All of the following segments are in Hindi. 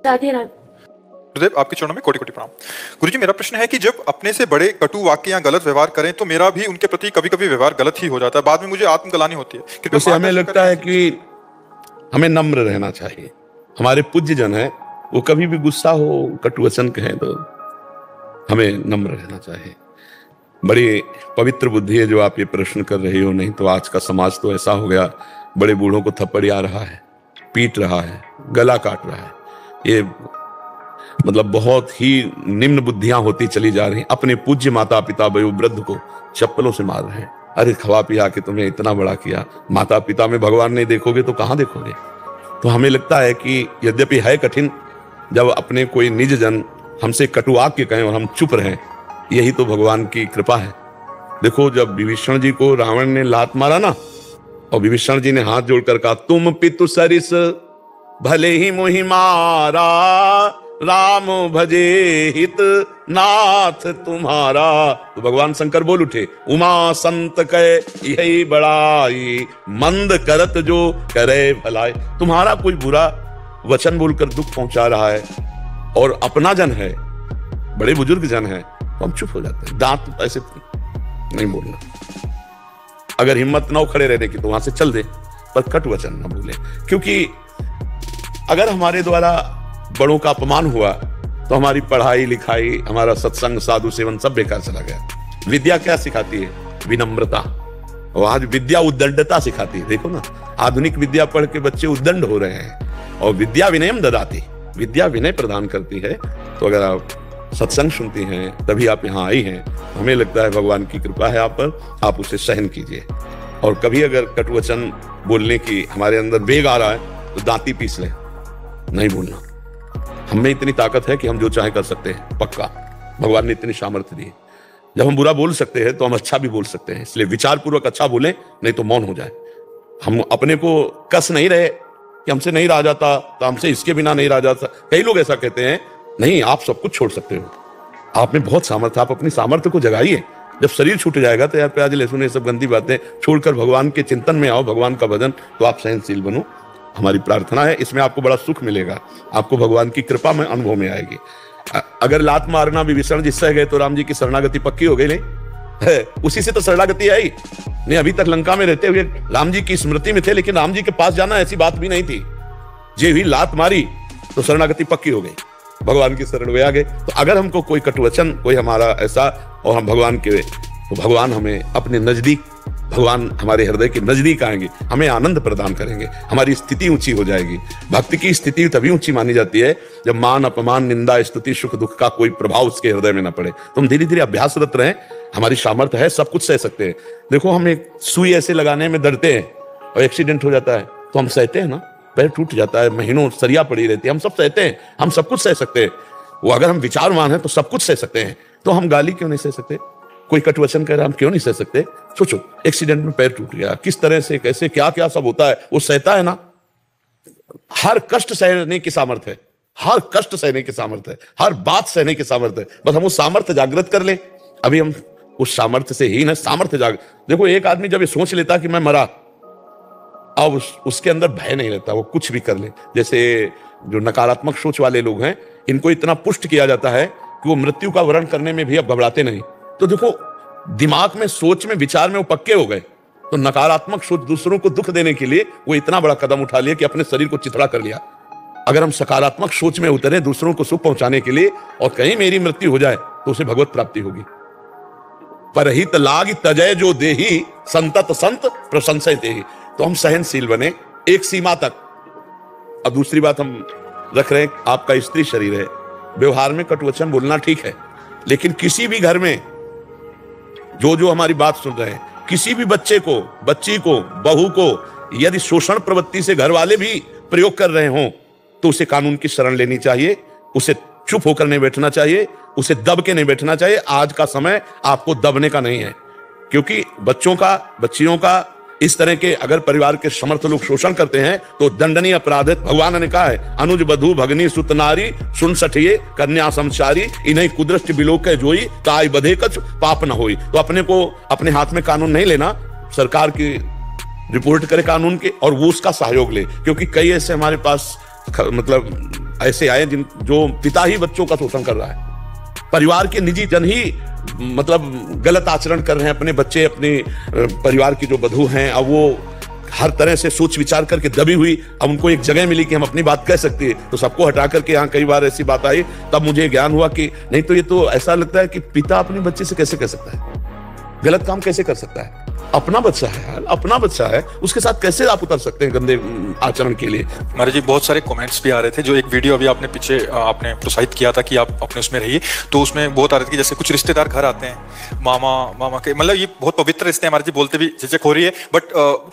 राधे राधे। गुरुदेव आपके चरणों में कोटि कोटि प्रणाम। गुरुजी मेरा प्रश्न है कि जब अपने से बड़े कटु वाक्य या गलत व्यवहार करें तो मेरा भी उनके प्रति कभी कभी व्यवहार गलत ही हो जाता है, बाद में मुझे आत्मग्लानि होती है। तो हमें लगता है कि हमें नम्र रहना चाहिए। हमारे पूज्य जन है, वो कभी भी गुस्सा हो, कटु वचन कहें तो हमें नम्र रहना चाहिए। बड़ी पवित्र बुद्धि है जो आप ये प्रश्न कर रही हो, नहीं तो आज का समाज तो ऐसा हो गया, बड़े बूढ़ों को थप्पड़िया रहा है, पीट रहा है, गला काट रहा है। ये मतलब बहुत ही निम्न बुद्धियां होती चली जा रही। अपने पूज्य माता पिता वयोवृद्ध को चप्पलों से मार रहे हैं। अरे खवा पिया के तुम्हें इतना बड़ा किया, माता पिता में भगवान नहीं देखोगे तो कहां देखोगे। तो हमें लगता है कि यद्यपि है कठिन, जब अपने कोई निज जन हमसे कटु वाक्य कहें और हम चुप रहें, यही तो भगवान की कृपा है। देखो जब विभीषण जी को रावण ने लात मारा ना, और विभीषण जी ने हाथ जोड़कर कहा, तुम पितु सरिस भले ही मोहि मारा, राम भजे हित नाथ तुम्हारा। तो भगवान शंकर बोल उठे, उमा संत कहे यही बड़ाई, मंद करत जो करे भलाई। तुम्हारा कोई बुरा वचन बोलकर दुख पहुंचा रहा है और अपना जन है, बड़े बुजुर्ग जन है, तो हम चुप हो जाते हैं। दांत ऐसे नहीं बोलना, अगर हिम्मत ना हो खड़े रहने की तो वहां से चल दे, पर कट वचन ना बोले। क्योंकि अगर हमारे द्वारा बड़ों का अपमान हुआ तो हमारी पढ़ाई लिखाई, हमारा सत्संग साधु सेवन सब बेकार चला गया। विद्या क्या सिखाती है? विनम्रता। और आज विद्या उद्दंडता सिखाती है। देखो ना, आधुनिक विद्या पढ़ के बच्चे उद्दंड हो रहे हैं, और विद्या विनयम ददाती, विद्या विनय प्रदान करती है। तो अगर आप सत्संग सुनती हैं तभी आप यहाँ आई हैं, हमें लगता है भगवान की कृपा है आप पर, आप उसे सहन कीजिए। और कभी अगर कटुवचन बोलने की हमारे अंदर वेग आ रहा है तो दांती पीस लें, नहीं बोलना। हमें इतनी ताकत है कि हम जो चाहे कर सकते हैं, पक्का। भगवान ने इतनी सामर्थ्य दी। जब हम बुरा बोल सकते हैं तो हम अच्छा भी बोल सकते हैं, इसलिए विचार पूर्वक अच्छा बोलें, नहीं तो मौन हो जाए। हम अपने को कस नहीं रहे कि हमसे नहीं रहा जाता तो हमसे इसके बिना नहीं रहा जाता। कई लोग ऐसा कहते हैं, नहीं आप सब कुछ छोड़ सकते हो, आप में बहुत सामर्थ्य, आप अपनी सामर्थ्य को जगाइए। जब शरीर छूट जाएगा तो यार प्याज लहसुन ये सब गंदी बातें छोड़कर भगवान के चिंतन में आओ, भगवान का भजन, तो आप सहनशील बनो। हमारी प्रार्थना है, इसमें आपको बड़ा सुख मिलेगा, आपको भगवान की कृपा में अनुभव में आएगी। अगर लात मारना विभीषण जी सह गए तो राम जी की शरणागति पक्की हो गई। नहीं है, उसी से तो शरणागति आई। नहीं, अभी तक लंका में रहते हुए राम जी की स्मृति में थे, लेकिन राम जी के पास जाना ऐसी बात भी नहीं थी। जे हुई लात मारी तो शरणागति पक्की हो गई, भगवान की शरण में आ गए। तो अगर हमको कोई कटुवचन, कोई हमारा ऐसा, और हम भगवान के, तो भगवान हमें अपने नजदीक, भगवान हमारे हृदय के नजदीक आएंगे, हमें आनंद प्रदान करेंगे, हमारी स्थिति ऊंची हो जाएगी। भक्ति की स्थिति तभी ऊंची मानी जाती है जब मान अपमान निंदा स्तुति सुख दुख का कोई प्रभाव उसके हृदय में न पड़े। तो हम धीरे धीरे अभ्यासरत रहें, हमारी सामर्थ्य है, सब कुछ सह सकते हैं। देखो हम एक सुई ऐसे लगाने में डरते हैं और एक्सीडेंट हो जाता है तो हम सहते हैं ना, पैर टूट जाता है, महीनों सरिया पड़ी रहती है, हम सब सहते हैं, हम सब कुछ सह सकते हैं। वो अगर हम विचारवान हैं तो सब कुछ सह सकते हैं। तो हम गाली क्यों नहीं सह सकते? कोई कटुवचन कह रहा हम क्यों नहीं सह सकते? सोचो, एक्सीडेंट में पैर टूट गया, किस तरह से, कैसे, क्या क्या सब होता है, वो सहता है ना। हर कष्ट सहने की सामर्थ्य है, हर कष्ट सहने की सामर्थ्य है, हर बात सहने की सामर्थ्य है। बस हम उस सामर्थ्य जागृत कर ले। अभी हम उस सामर्थ्य से ही ना, सामर्थ्य देखो एक आदमी जब ये सोच लेता कि मैं मरा, अब उसके अंदर भय नहीं रहता, वो कुछ भी कर ले। जैसे जो नकारात्मक सोच वाले लोग हैं, इनको इतना पुष्ट किया जाता है कि वो मृत्यु का वर्ण करने में भी अब घबराते नहीं। तो देखो दिमाग में, सोच में, विचार में वो पक्के हो गए। तो नकारात्मक सोच, दूसरों को दुख देने के लिए वो इतना बड़ा कदम उठा लिया कि अपने शरीर को चिथड़ा कर लिया। अगर हम सकारात्मक सोच में उतरे दूसरों को सुख पहुंचाने के लिए, और कहीं मेरी मृत्यु हो जाए तो उसे भगवत प्राप्ति होगी। परहित लाग तजय जो देही, संतत संत प्रशंसय देही। तो हम सहनशील बने एक सीमा तक। अब दूसरी बात हम रख रहे हैं, आपका स्त्री शरीर है, व्यवहार में कटुवचन बोलना ठीक है, लेकिन किसी भी घर में जो हमारी बात सुन रहे हैं, किसी भी बच्चे को, बच्ची को, बहू को यदि शोषण प्रवृत्ति से घर वाले भी प्रयोग कर रहे हों तो उसे कानून की शरण लेनी चाहिए, उसे चुप होकर नहीं बैठना चाहिए, उसे दब के नहीं बैठना चाहिए। आज का समय आपको दबने का नहीं है, क्योंकि बच्चों का, बच्चियों का, इस तरह के अगर परिवार के समर्थ लोग शोषण करते हैं तो दंडनीय अपराध है। भगवान ने कहा है, अनुज बधु भगनी सुत नारी, सुन सठिए कन्या समचारी, इन्हें कुदृष्ट बिलोक है जोई, ताई बधे कछ पाप न होई। तो अपने को, अपने हाथ में कानून नहीं लेना, सरकार की रिपोर्ट करे कानून के और वो उसका सहयोग ले। क्योंकि कई ऐसे हमारे पास मतलब ऐसे आए जो पिता ही बच्चों का शोषण कर रहा है, परिवार के निजी जन ही मतलब गलत आचरण कर रहे हैं, अपने बच्चे, अपने परिवार की जो बधू हैं, अब वो हर तरह से सोच विचार करके दबी हुई, अब उनको एक जगह मिली कि हम अपनी बात कह सकते हैं, तो सबको हटा करके यहाँ कई बार ऐसी बात आई, तब मुझे ज्ञान हुआ कि नहीं तो ये तो ऐसा लगता है कि पिता अपने बच्चे से कैसे कह सकता है, गलत काम कैसे कर सकता है, अपना बच्चा है यार, अपना बच्चा है, उसके साथ कैसे आप उतर सकते हैं गंदे आचरण के लिए। महाराज जी बहुत सारे कमेंट्स भी आ रहे थे, जो एक वीडियो अभी आपने पीछे आपने प्रोत्साहित किया था कि आप अपने उसमें रहिए, तो उसमें बहुत आ रहे थे कि जैसे कुछ रिश्तेदार घर आते हैं, मामा के, मतलब ये बहुत पवित्र रिश्ते हैं, महाराज जी बोलते भी झिझक हो रही है, बट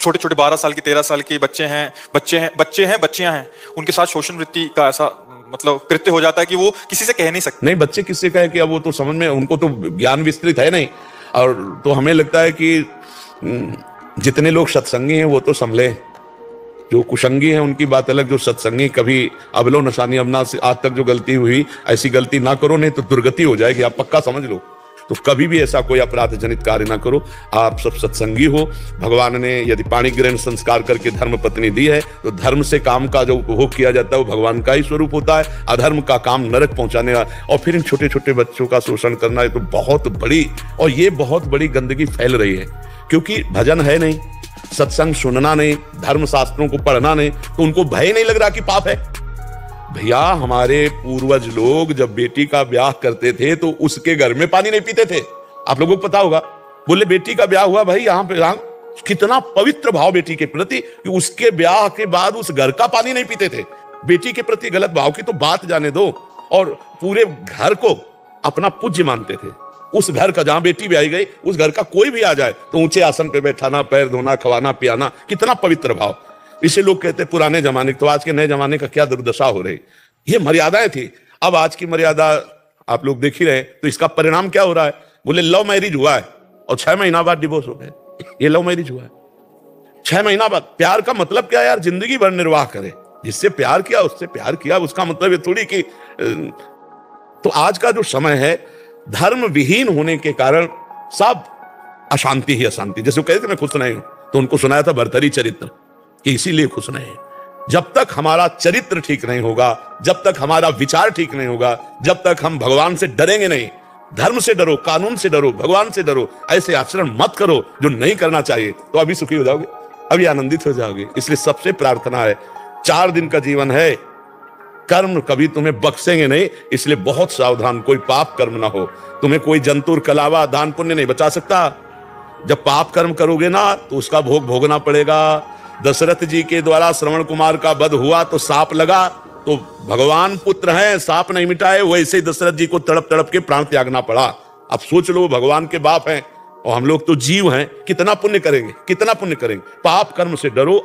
छोटे छोटे 12 साल की 13 साल के बच्चियां हैं, उनके साथ शोषण वृत्ति का ऐसा मतलब कृत्य हो जाता है कि वो किसी से कह नहीं सकते। नहीं, बच्चे किससे कहे कि अब वो तो समझ में, उनको तो ज्ञान विस्तृत है नहीं, और तो हमें लगता है कि जितने लोग सत्संगी हैं वो तो संभले, जो कुसंगी हैं उनकी बात अलग, जो सत्संगी कभी अबलो नशानी अबना से आज तक जो गलती हुई, ऐसी गलती ना करो, नहीं तो दुर्गति हो जाएगी, आप पक्का समझ लो। तो कभी भी ऐसा कोई अपराध जनित कार्य ना करो, आप सब सत्संगी हो। भगवान ने यदि पाणी ग्रहण संस्कार करके धर्म पत्नी दी है, तो धर्म से काम का जो उपभोग किया जाता है वो भगवान का ही स्वरूप होता है, अधर्म का काम नरक पहुंचाने वाला, और फिर इन छोटे छोटे बच्चों का शोषण करना, ये तो बहुत बड़ी, और ये बहुत बड़ी गंदगी फैल रही है, क्योंकि भजन है नहीं, सत्संग सुनना नहीं, धर्म शास्त्रों को पढ़ना नहीं, तो उनको भय नहीं लग रहा कि पाप है। भैया हमारे पूर्वज लोग जब बेटी का ब्याह करते थे तो उसके घर में पानी नहीं पीते थे, आप लोगों को पता होगा, बोले बेटी का ब्याह हुआ भाई यहाँ पे, कितना पवित्र भाव बेटी के प्रति कि उसके ब्याह के बाद उस घर का पानी नहीं पीते थे। बेटी के प्रति गलत भाव की तो बात जाने दो, और पूरे घर को अपना पूज्य मानते थे। उस घर का, जहां बेटी ब्याही गई, उस घर का कोई भी आ जाए तो ऊंचे आसन पे बैठाना, पैर धोना, खवाना पियाना, कितना पवित्र भाव। इसे लोग कहते हैं पुराने जमाने, तो आज के नए जमाने का क्या दुर्दशा हो रही। ये मर्यादाएं थी, अब आज की मर्यादा आप लोग देख ही रहे हैं, तो इसका परिणाम क्या हो रहा है, बोले लव मैरिज हुआ है और 6 महीना बाद डिवोर्स हो गए, ये लव मैरिज हुआ है 6 महीना बाद। प्यार का मतलब क्या यार, जिंदगी भर निर्वाह करे, जिससे प्यार किया उससे प्यार किया, उसका मतलब ये थोड़ी कि तो आज का जो समय है, धर्म विहीन होने के कारण सब अशांति ही अशांति। जैसे वो कहते थे मैं खुश नहीं हूं, तो उनको सुनाया था भरतरी चरित्र कि इसीलिए खुश नहीं। जब तक हमारा चरित्र ठीक नहीं होगा, जब तक हमारा विचार ठीक नहीं होगा, जब तक हम भगवान से डरेंगे नहीं, धर्म से डरो, कानून से डरो, भगवान से डरो, ऐसे आचरण मत करो जो नहीं करना चाहिए, तो अभी सुखी हो जाओगे, अभी आनंदित हो जाओगे। इसलिए सबसे प्रार्थना है, 4 दिन का जीवन है, कर्म कभी तुम्हें बख्शेंगे नहीं, इसलिए बहुत सावधान, कोई पाप कर्म ना हो। तुम्हें कोई जंतुर कलावा दान पुण्य नहीं बचा सकता। जब पाप कर्म करोगे ना तो उसका भोग भोगना पड़ेगा। दशरथ जी के द्वारा श्रवण कुमार का वध हुआ तो सांप लगा, तो भगवान पुत्र हैं, सांप नहीं मिटाए, वैसे ही दशरथ जी को तड़प तड़प के प्राण त्यागना पड़ा। अब सोच लो, भगवान के बाप हैं और हम लोग तो जीव हैं, कितना पुण्य करेंगे, कितना पुण्य करेंगे। पाप कर्म से डरो।